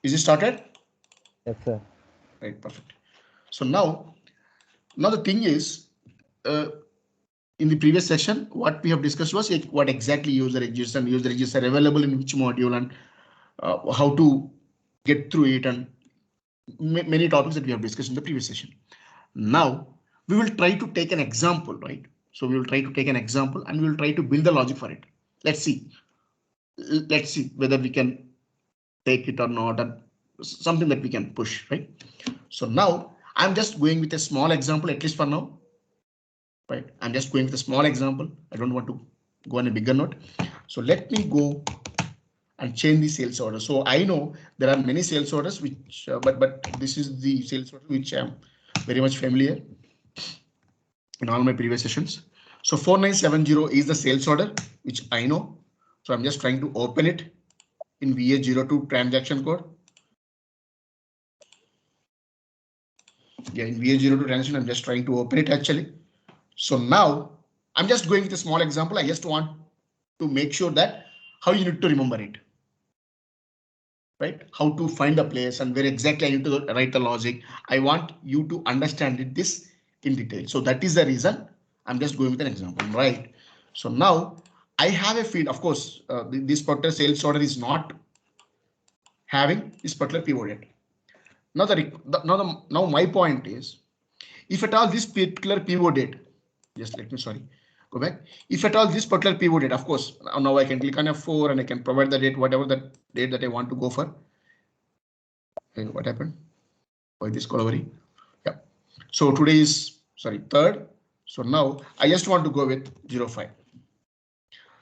Is it started? Yes, sir. Right, perfect. So now the thing is, in the previous session, what we have discussed was what exactly user register and user register available in which module, and how to get through it, and many topics that we have discussed in the previous session. Now we will try to take an example, right? So we will try to take an example and we will try to build the logic for it. Let's see. Let's see whether we can take it or not, and something that we can push, right? So now I'm just going with a small example, at least for now. Right, I'm just going with a small example. I don't want to go on a bigger note. So let me go and change the sales order. So I know there are many sales orders which, but this is the sales order which I'm very much familiar in all my previous sessions. So 4970 is the sales order which I know. So I'm just trying to open it in VA02 transaction code. Yeah, in VA02 transaction, I'm just trying to open it actually. So now I'm just going with a small example. I just want to make sure that how you need to remember it, right? How to find the place and where exactly I need to write the logic. I want you to understand it this in detail. So that is the reason I'm just going with an example, right? So now I have a field. Of course, this particular sales order is not having this particular pivot yet. Now my point is, if at all this particular pivot date, just let me go back. If at all this particular pivot date, of course, now I can click on F4 and I can provide the date, whatever the date that I want to go for. Okay, what happened? Why this Colabari? Yeah. So today is 3rd. So now I just want to go with 05.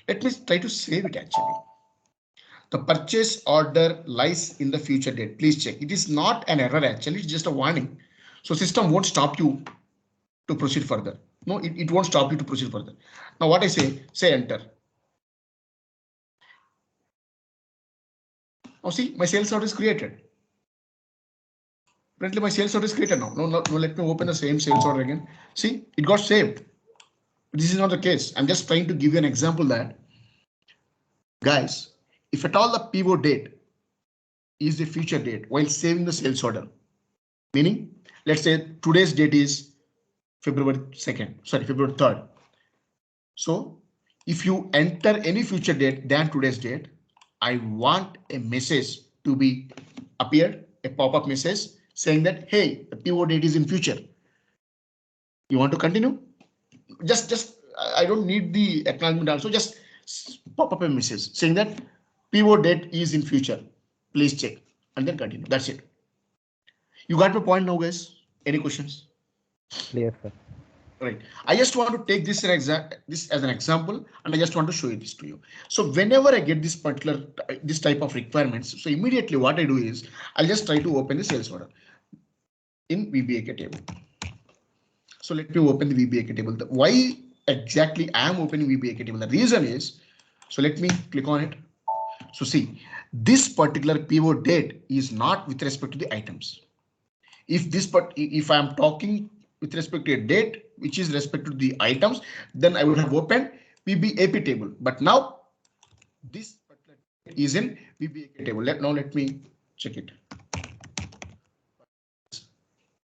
Let me try to save it actually. The purchase order lies in the future date. Please check. It is not an error actually, it's just a warning. So system won't stop you to proceed further. No, it won't stop you to proceed further. Now what I say enter. Now see, my sales order is created. Currently my sales order is created now. No, let me open the same sales order again. See, it got saved. This is not the case. I'm just trying to give you an example that, guys, if at all the pivot date is the future date while saving the sales order, meaning let's say today's date is February 3rd. So if you enter any future date than today's date, I want a message to be appeared, a pop-up message saying that, hey, the pivot date is in future. You want to continue? Just I don't need the acknowledgement also, just pop up a message saying that pivot date is in future. Please check and then continue. That's it. You got my point now, guys? Any questions? Yes, sir. Right. I just want to take this as an example, and I just want to show you this to you. So whenever I get this type of requirements, so immediately what I do is I'll just try to open the sales order in VBAK table. So let me open the VBAK table. Why exactly I am opening VBAK table? The reason is, so let me click on it. So see, this particular pivot date is not with respect to the items. If I am talking with respect to a date which is respect to the items, then I would have opened VBAP table. But now this particular is in VBAK table. Let me check it.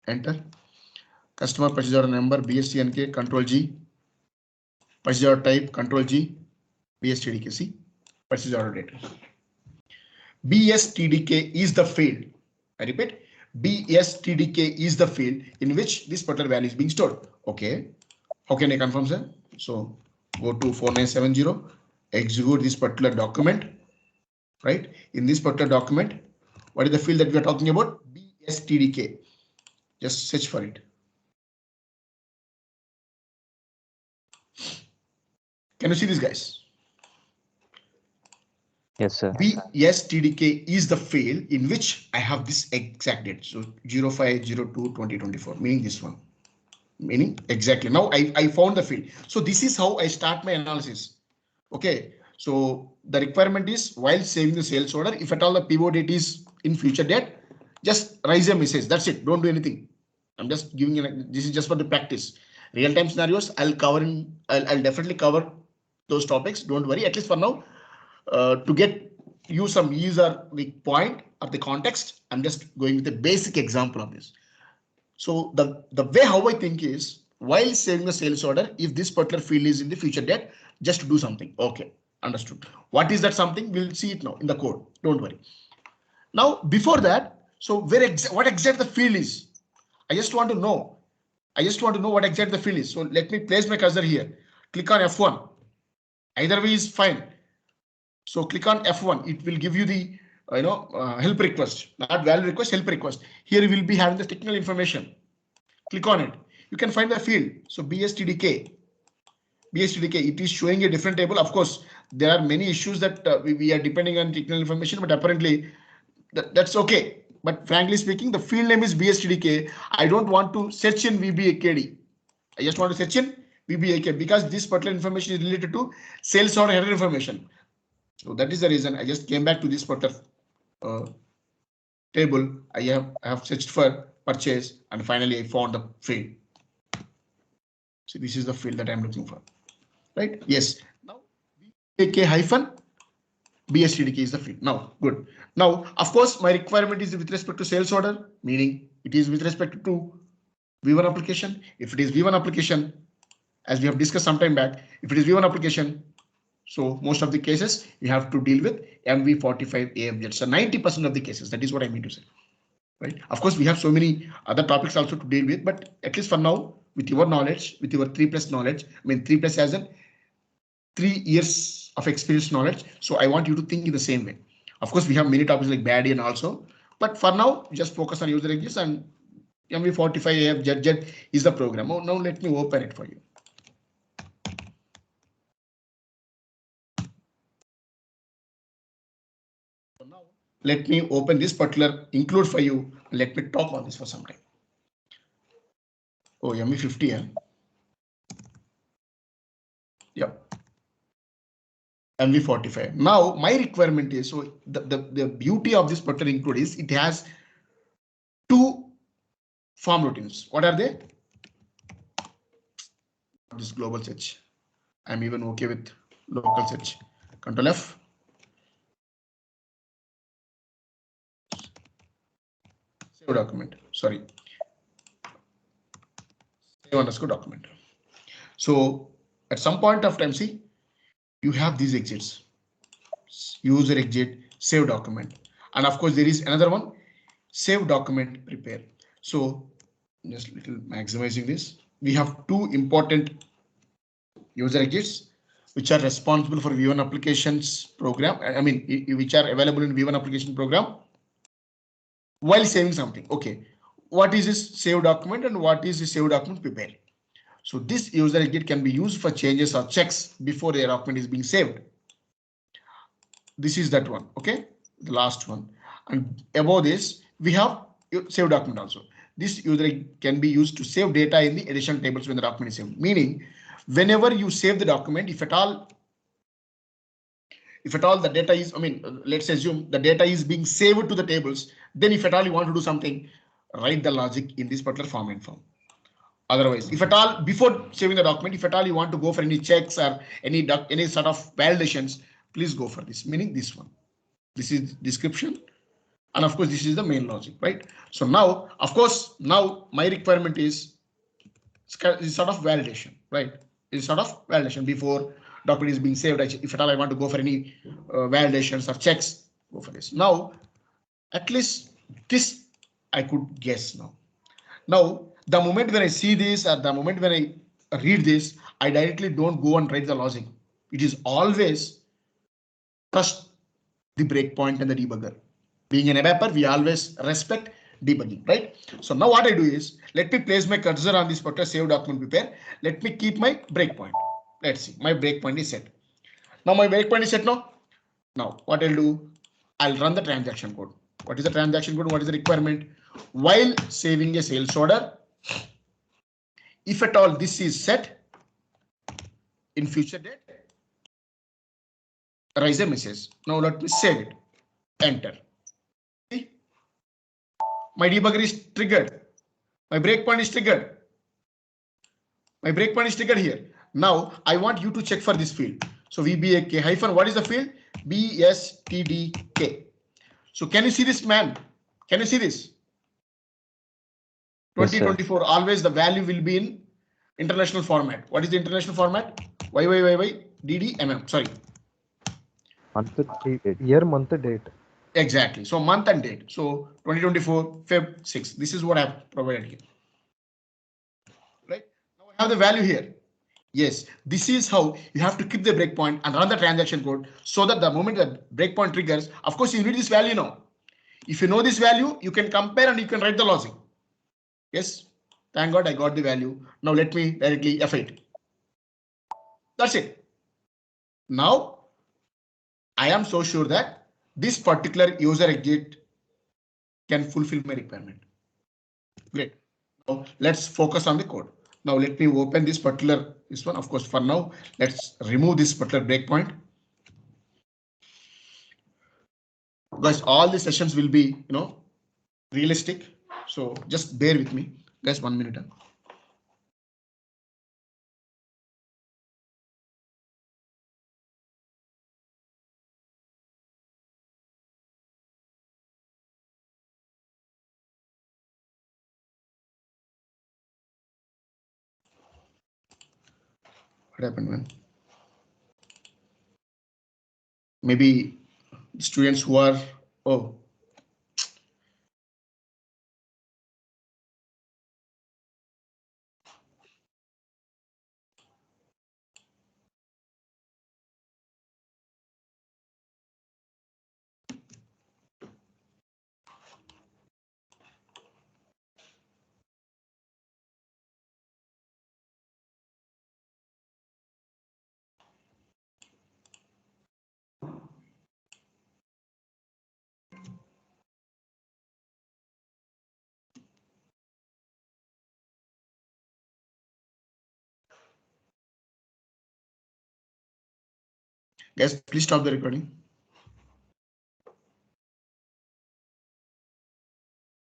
Enter. Customer purchase order number, BSTNK, Control G. Purchase order type, Control G. BSTDK. See, purchase order date. BSTDK is the field. I repeat, BSTDK is the field in which this particular value is being stored. Okay. How can I confirm, sir? So go to 4970, execute this particular document, right? In this particular document, what is the field that we are talking about? BSTDK. Just search for it. Can you see this, guys? Yes, sir. BSTDK is the field in which I have this exact date. So 05/02/2024, meaning this one. Meaning exactly. Now I found the field. So this is how I start my analysis. Okay. So the requirement is while saving the sales order, if at all the pivot date is in future date, just raise a message. That's it. Don't do anything. I'm just giving you, this is just for the practice. Real-time scenarios, I'll definitely cover those topics. Don't worry, at least for now, to get use some user the point or the context. I'm just going with a basic example of this. So the way how I think is, while saving the sales order, if this particular field is in the future date, just do something. Okay, understood. What is that something? We'll see it now in the code. Don't worry. Now before that, so what exact the field is? I just want to know. I just want to know what exact the field is. So let me place my cursor here. Click on F1. Either way is fine. So click on F1. It will give you the help request, not value request, help request. Here you will be having the technical information. Click on it. You can find the field. So BSTDK. It is showing a different table. Of course, there are many issues that we are depending on technical information, but apparently that's okay. But frankly speaking, the field name is BSTDK. I don't want to search in VBAKD. I just want to search in VBAK because this particular information is related to sales order header information. So that is the reason I just came back to this particular table. I have searched for purchase and finally I found the field. So this is the field that I'm looking for, right? Yes. Now VBAK hyphen BSTDK is the field. Now good. Now of course my requirement is with respect to sales order, meaning it is with respect to V1 application. If it is V1 application, as we have discussed some time back, if it is V1 application, so most of the cases you have to deal with MV45 AFZ. So 90% of the cases, that is what I mean to say, right? Of course, we have so many other topics also to deal with, but at least for now, with your knowledge, with your 3+ knowledge, I mean 3+ as in 3 years of experience knowledge. So I want you to think in the same way. Of course, we have many topics like BADI and also, but for now, just focus on user exits and MV45 AFZ is the program. Oh, now let me open it for you. Now let me open this particular include for you. Let me talk on this for some time. Oh, MV50. Yeah. Yep. MV45. Now my requirement is, so the beauty of this particular include is it has 2 form routines. What are they? This global search. I'm even okay with local search. Control F. Save document. Sorry. Save underscore document. So at some point of time, see, you have these exits. User exit, save document. And of course, there is another one, save document prepare. So just little maximizing this. We have 2 important user exits which are responsible for V1 applications program. I mean, which are available in V1 application program while saving something. Okay, what is this save document and what is the save document prepare? So this user exit can be used for changes or checks before the document is being saved. This is that one. Okay, the last one. And above this, we have save document also. This user can be used to save data in the additional tables when the document is saved. Meaning, whenever you save the document, if at all the data is, I mean, let's assume the data is being saved to the tables, then if at all you want to do something, write the logic in this particular form and form. Otherwise, if at all before saving the document, if at all you want to go for any checks or any sort of validations, please go for this, meaning this one. This is description. And of course, this is the main logic, right? So now, of course, now my requirement is sort of validation, right? It's sort of validation before document is being saved. If at all I want to go for any validations or checks, go for this. Now, at least this I could guess now. Now, the moment when I see this or the moment when I read this, I directly don't go and write the logic. It is always trust the breakpoint and the debugger. Being an ABAPer, we always respect debugging, right? So now what I do is, let me place my cursor on this particular save document prepare. Let me keep my breakpoint. Let's see, my breakpoint is set. Now my breakpoint is set now. Now what I'll do, I'll run the transaction code. What is the transaction code? What is the requirement? While saving a sales order, if at all this is set in future date, raise a message. Now let me save it. Enter. See? My debugger is triggered. My breakpoint is triggered. My breakpoint is triggered here. Now I want you to check for this field. So VBAK hyphen, what is the field? BSTDK. So can you see this, man? Can you see this? Yes, sir. 2024, always the value will be in international format. What is the international format? YYYY DDMM. Sorry. Month, year, month, date. Exactly. So month and date. So 2024 Feb 6. This is what I've provided here. Right. Now I have the value here. Yes, this is how you have to keep the breakpoint and run the transaction code so that the moment the breakpoint triggers, of course, you need this value now. If you know this value, you can compare and you can write the logic. Yes, thank God I got the value. Now let me directly F8. That's it. Now I am so sure that this particular user exit can fulfill my requirement. Great. Now let's focus on the code. Now let me open this one. Of course, for now, let's remove this particular breakpoint. Guys, all the sessions will be, realistic. So just bear with me. Guys, 1 minute. What happened, man? Maybe students who are, oh, guys, please stop the recording.